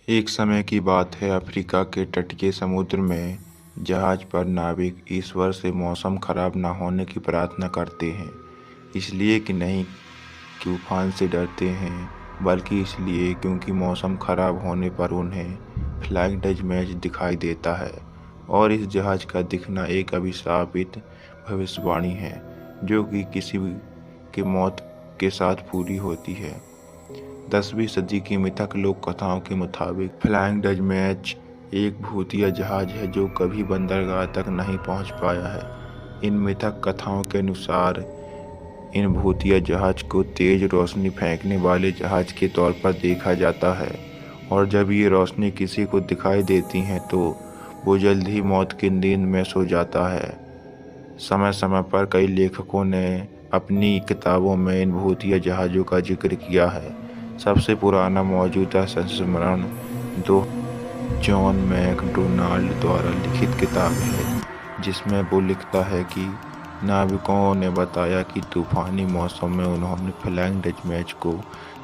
एक समय की बात है, अफ्रीका के तटीय समुद्र में जहाज पर नाविक ईश्वर से मौसम खराब न होने की प्रार्थना करते हैं। इसलिए कि नहीं तूफान से डरते हैं, बल्कि इसलिए क्योंकि मौसम खराब होने पर उन्हें फ्लाइंग डचम्मा दिखाई देता है। और इस जहाज का दिखना एक अभिशापित भविष्यवाणी है, जो कि किसी की मौत के साथ पूरी होती है। 10वीं सदी की मिथक लोक कथाओं के मुताबिक फ्लाइंग डचम्मा एक भूतिया जहाज है जो कभी बंदरगाह तक नहीं पहुंच पाया है। इन मिथक कथाओं के अनुसार इन भूतिया जहाज को तेज रोशनी फेंकने वाले जहाज के तौर पर देखा जाता है, और जब ये रोशनी किसी को दिखाई देती है तो वो जल्द ही मौत की नींद में सो जाता है। समय समय पर कई लेखकों ने अपनी किताबों में इन भूतिया जहाज़ों का जिक्र किया है। सबसे पुराना मौजूदा संस्मरण जॉन मैकडोनाल्ड द्वारा लिखित किताब है, जिसमें वो लिखता है कि नाविकों ने बताया कि तूफानी मौसम में उन्होंने फ्लाइंग डचम्मा को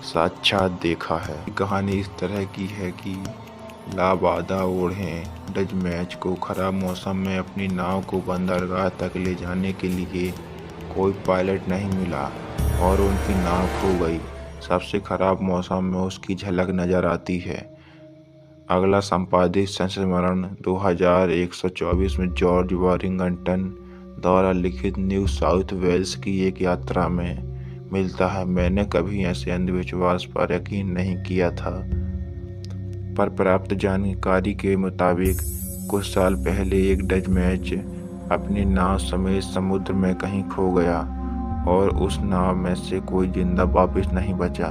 साक्षात देखा है। कहानी इस तरह की है कि लाबादा ओढ़े डचम्मा को खराब मौसम में अपनी नाव को बंदरगाह तक ले जाने के लिए कोई पायलट नहीं मिला और उनकी नाव खो गई। सबसे खराब मौसम में उसकी झलक नजर आती है। अगला संपादित संस्मरण 2124 में जॉर्ज वाशिंगटन द्वारा लिखित न्यू साउथ वेल्स की एक यात्रा में मिलता है। मैंने कभी ऐसे अंधविश्वास पर यकीन नहीं किया था, पर प्राप्त जानकारी के मुताबिक कुछ साल पहले एक डचम्मा अपनी नाव समेत समुद्र में कहीं खो गया और उस नाव में से कोई जिंदा वापस नहीं बचा,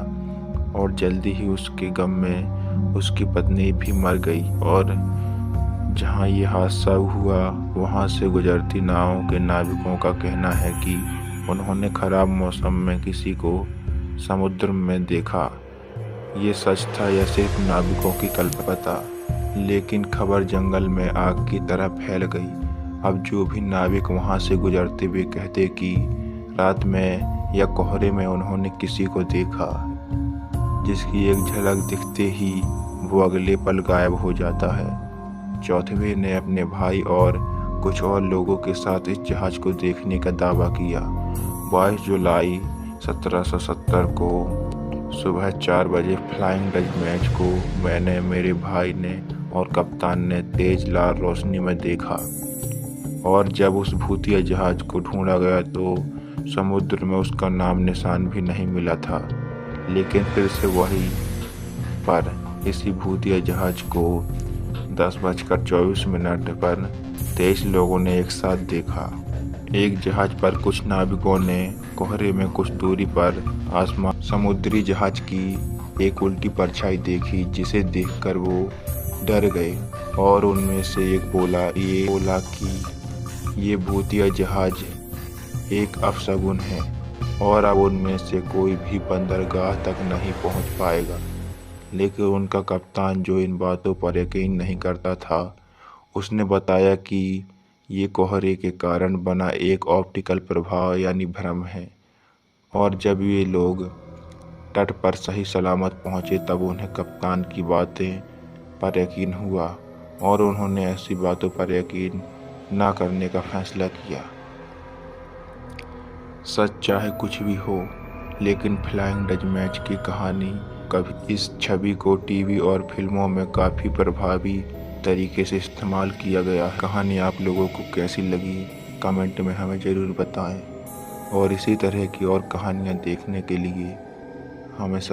और जल्दी ही उसके गम में उसकी पत्नी भी मर गई। और जहां ये हादसा हुआ वहां से गुजरती नाव के नाविकों का कहना है कि उन्होंने खराब मौसम में किसी को समुद्र में देखा। ये सच था या सिर्फ नाविकों की कल्पना था, लेकिन खबर जंगल में आग की तरह फैल गई। अब जो भी नाविक वहां से गुजरते हुए कहते कि रात में या कोहरे में उन्होंने किसी को देखा, जिसकी एक झलक दिखते ही वो अगले पल गायब हो जाता है। चौथवे ने अपने भाई और कुछ और लोगों के साथ इस जहाज को देखने का दावा किया। 22 जुलाई 1770 को सुबह 4 बजे फ्लाइंग डचम्मा को मैंने, मेरे भाई ने और कप्तान ने तेज लाल रोशनी में देखा। और जब उस भूतिया जहाज को ढूंढा गया तो समुद्र में उसका नाम निशान भी नहीं मिला था। लेकिन फिर से वहीं पर इसी भूतिया जहाज को 10:24 पर 23 लोगों ने एक साथ देखा। एक जहाज पर कुछ नाविकों ने कोहरे में कुछ दूरी पर आसमान समुद्री जहाज की एक उल्टी परछाई देखी, जिसे देखकर वो डर गए और उनमें से एक बोला कि ये भूतिया जहाज एक अपशगुन है और अब उनमें से कोई भी बंदरगाह तक नहीं पहुंच पाएगा। लेकिन उनका कप्तान, जो इन बातों पर यकीन नहीं करता था, उसने बताया कि ये कोहरे के कारण बना एक ऑप्टिकल प्रभाव यानी भ्रम है। और जब ये लोग तट पर सही सलामत पहुंचे तब उन्हें कप्तान की बातें पर यकीन हुआ और उन्होंने ऐसी बातों पर यकीन ना करने का फैसला किया। सच चाहे कुछ भी हो, लेकिन फ्लाइंग डचम्मा की कहानी कभी इस छवि को टीवी और फिल्मों में काफ़ी प्रभावी तरीके से इस्तेमाल किया गया है। कहानी आप लोगों को कैसी लगी कमेंट में हमें ज़रूर बताएं, और इसी तरह की और कहानियाँ देखने के लिए हमें